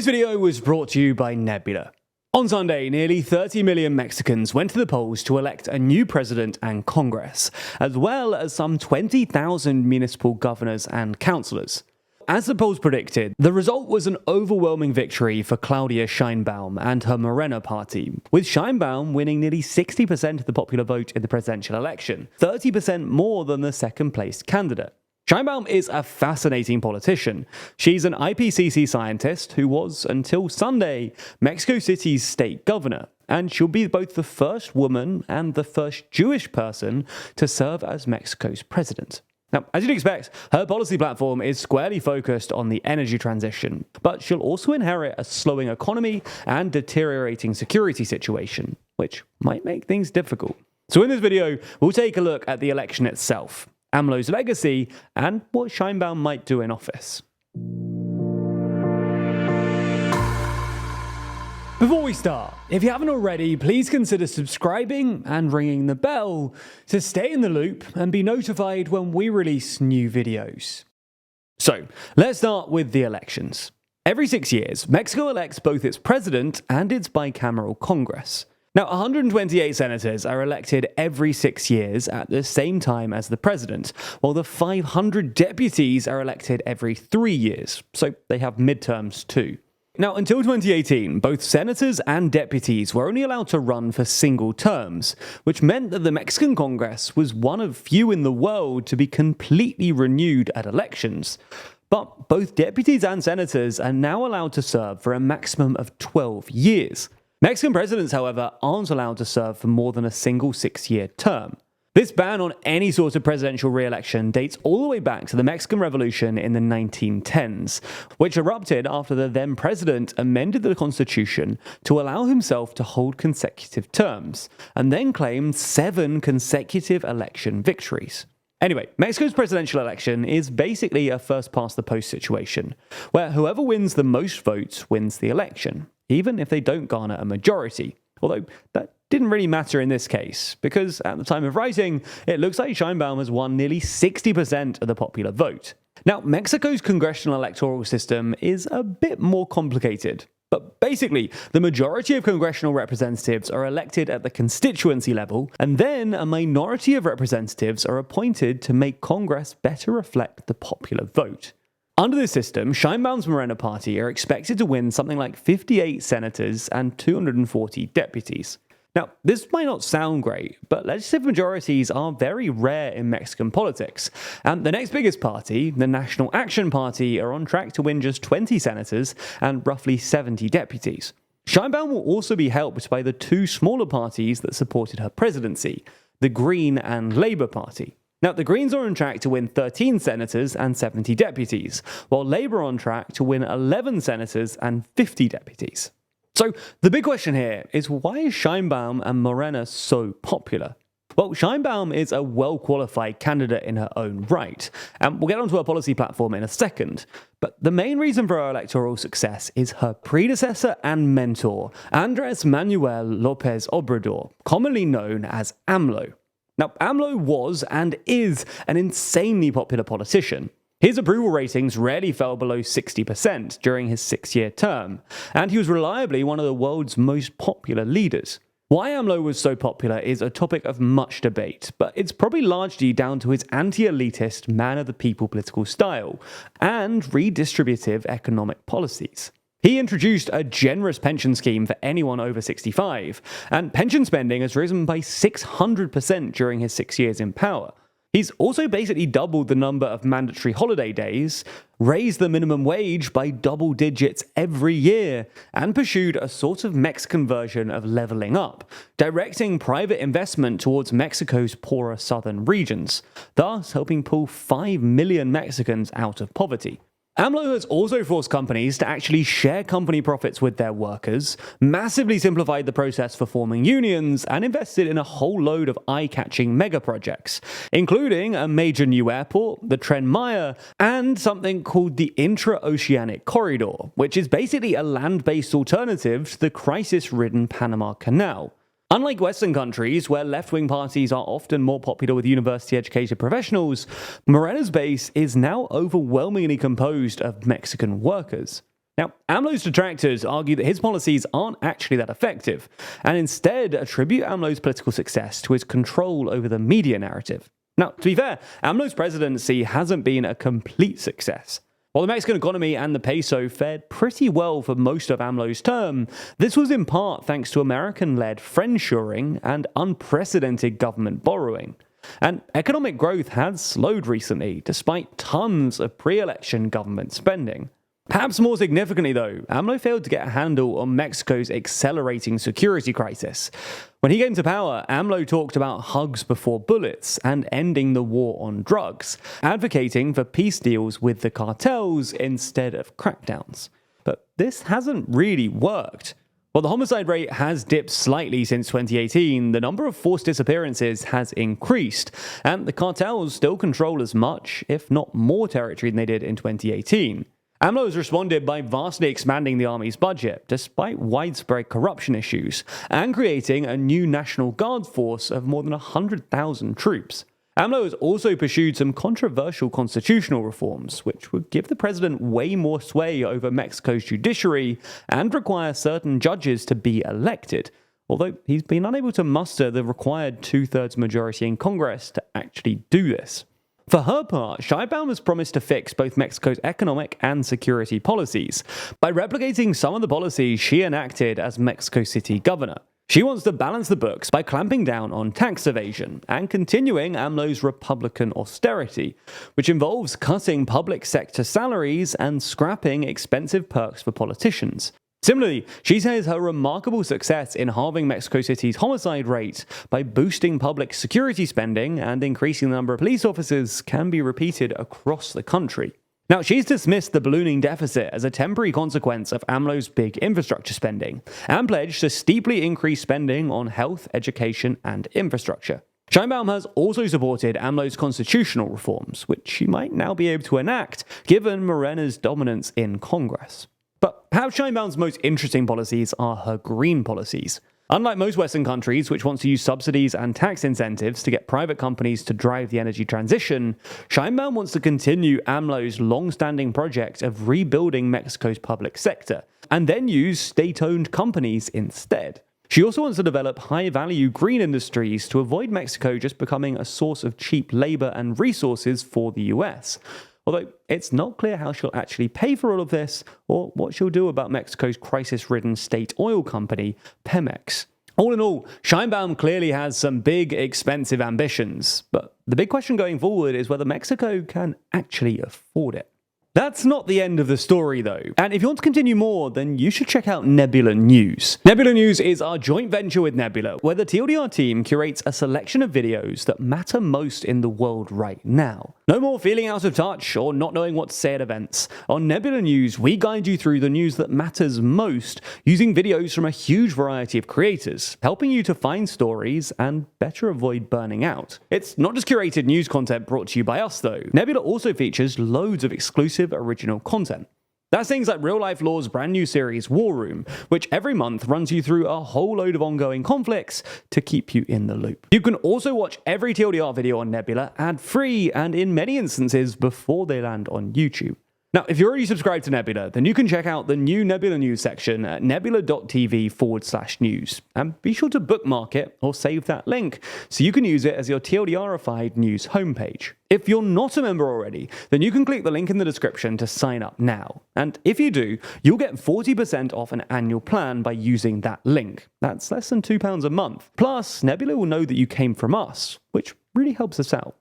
This video was brought to you by Nebula. On Sunday, nearly 30 million Mexicans went to the polls to elect a new president and Congress, as well as some 20,000 municipal governors and councillors. As the polls predicted, the result was an overwhelming victory for Claudia Sheinbaum and her Morena party, with Sheinbaum winning nearly 60% of the popular vote in the presidential election, 30% more than the second-placed candidate. Sheinbaum is a fascinating politician. She's an IPCC scientist who was, until Sunday, Mexico City's state governor, and she'll be both the first woman and the first Jewish person to serve as Mexico's president. Now, as you'd expect, her policy platform is squarely focused on the energy transition, but she'll also inherit a slowing economy and deteriorating security situation, which might make things difficult. So in this video, we'll take a look at the election itself, AMLO's legacy, and what Sheinbaum might do in office. Before we start, if you haven't already, please consider subscribing and ringing the bell to stay in the loop and be notified when we release new videos. So, let's start with the elections. Every 6 years, Mexico elects both its president and its bicameral Congress. Now, 128 senators are elected every 6 years at the same time as the president, while the 500 deputies are elected every 3 years, so they have midterms too. Now, until 2018, both senators and deputies were only allowed to run for single terms, which meant that the Mexican Congress was one of few in the world to be completely renewed at elections. But both deputies and senators are now allowed to serve for a maximum of 12 years. Mexican presidents, however, aren't allowed to serve for more than a single 6-year term. This ban on any sort of presidential re-election dates all the way back to the Mexican Revolution in the 1910s, which erupted after the then president amended the constitution to allow himself to hold consecutive terms, and then claimed 7 consecutive election victories. Anyway, Mexico's presidential election is basically a first-past-the-post situation, where whoever wins the most votes wins the election, even if they don't garner a majority. Although that didn't really matter in this case, because at the time of writing, it looks like Sheinbaum has won nearly 60% of the popular vote. Now, Mexico's congressional electoral system is a bit more complicated. But basically, the majority of congressional representatives are elected at the constituency level, and then a minority of representatives are appointed to make Congress better reflect the popular vote. Under this system, Sheinbaum's Morena party are expected to win something like 58 senators and 240 deputies. Now, this might not sound great, but legislative majorities are very rare in Mexican politics, and the next biggest party, the National Action Party, are on track to win just 20 senators and roughly 70 deputies. Sheinbaum will also be helped by the 2 smaller parties that supported her presidency, the Green and Labour Party. Now, the Greens are on track to win 13 senators and 70 deputies, while Labour are on track to win 11 senators and 50 deputies. So, the big question here is, why is Sheinbaum and Morena so popular? Well, Sheinbaum is a well-qualified candidate in her own right, and we'll get onto her policy platform in a second. But the main reason for her electoral success is her predecessor and mentor, Andrés Manuel López Obrador, commonly known as AMLO. Now, AMLO was and is an insanely popular politician. His approval ratings rarely fell below 60% during his 6-year term, and he was reliably one of the world's most popular leaders. Why AMLO was so popular is a topic of much debate, but it's probably largely down to his anti-elitist, man-of-the-people political style and redistributive economic policies. He introduced a generous pension scheme for anyone over 65, and pension spending has risen by 600% during his 6 years in power. He's also basically doubled the number of mandatory holiday days, raised the minimum wage by double digits every year, and pursued a sort of Mexican version of leveling up, directing private investment towards Mexico's poorer southern regions, thus helping pull 5 million Mexicans out of poverty. AMLO has also forced companies to actually share company profits with their workers, massively simplified the process for forming unions, and invested in a whole load of eye-catching mega projects, including a major new airport, the Tren Maya, and something called the Intra-Oceanic Corridor, which is basically a land-based alternative to the crisis-ridden Panama Canal. Unlike Western countries, where left-wing parties are often more popular with university-educated professionals, Morena's base is now overwhelmingly composed of Mexican workers. Now, AMLO's detractors argue that his policies aren't actually that effective, and instead attribute AMLO's political success to his control over the media narrative. Now, to be fair, AMLO's presidency hasn't been a complete success. While the Mexican economy and the peso fared pretty well for most of AMLO's term, this was in part thanks to American-led friendshoring and unprecedented government borrowing. And economic growth has slowed recently, despite tons of pre-election government spending. Perhaps more significantly though, AMLO failed to get a handle on Mexico's accelerating security crisis. When he came to power, AMLO talked about hugs before bullets and ending the war on drugs, advocating for peace deals with the cartels instead of crackdowns. But this hasn't really worked. While the homicide rate has dipped slightly since 2018, the number of forced disappearances has increased, and the cartels still control as much, if not more territory than they did in 2018. AMLO has responded by vastly expanding the army's budget, despite widespread corruption issues, and creating a new National Guard force of more than 100,000 troops. AMLO has also pursued some controversial constitutional reforms, which would give the president way more sway over Mexico's judiciary and require certain judges to be elected, although he's been unable to muster the required two-thirds majority in Congress to actually do this. For her part, Sheinbaum has promised to fix both Mexico's economic and security policies by replicating some of the policies she enacted as Mexico City governor. She wants to balance the books by clamping down on tax evasion and continuing AMLO's Republican austerity, which involves cutting public sector salaries and scrapping expensive perks for politicians. Similarly, she says her remarkable success in halving Mexico City's homicide rate by boosting public security spending and increasing the number of police officers can be repeated across the country. Now, she's dismissed the ballooning deficit as a temporary consequence of AMLO's big infrastructure spending, and pledged to steeply increase spending on health, education, and infrastructure. Sheinbaum has also supported AMLO's constitutional reforms, which she might now be able to enact given Morena's dominance in Congress. But perhaps Sheinbaum's most interesting policies are her green policies. Unlike most Western countries, which want to use subsidies and tax incentives to get private companies to drive the energy transition, Sheinbaum wants to continue AMLO's long-standing project of rebuilding Mexico's public sector, and then use state-owned companies instead. She also wants to develop high-value green industries to avoid Mexico just becoming a source of cheap labor and resources for the US. Although it's not clear how she'll actually pay for all of this, or what she'll do about Mexico's crisis-ridden state oil company, Pemex. All in all, Sheinbaum clearly has some big, expensive ambitions, but the big question going forward is whether Mexico can actually afford it. That's not the end of the story though, and if you want to continue more, then you should check out Nebula News. Nebula News is our joint venture with Nebula, where the TLDR team curates a selection of videos that matter most in the world right now. No more feeling out of touch or not knowing what to say at events. On Nebula News, we guide you through the news that matters most using videos from a huge variety of creators, helping you to find stories and better avoid burning out. It's not just curated news content brought to you by us though. Nebula also features loads of exclusive original content. That's things like Real Life Law's brand new series War Room, which every month runs you through a whole load of ongoing conflicts to keep you in the loop. You can also watch every TLDR video on Nebula ad-free and in many instances before they land on YouTube. Now, if you're already subscribed to Nebula, then you can check out the new Nebula News section at nebula.tv/news. And be sure to bookmark it or save that link so you can use it as your TLDR-ified news homepage. If you're not a member already, then you can click the link in the description to sign up now. And if you do, you'll get 40% off an annual plan by using that link. That's less than £2 a month. Plus, Nebula will know that you came from us, which really helps us out.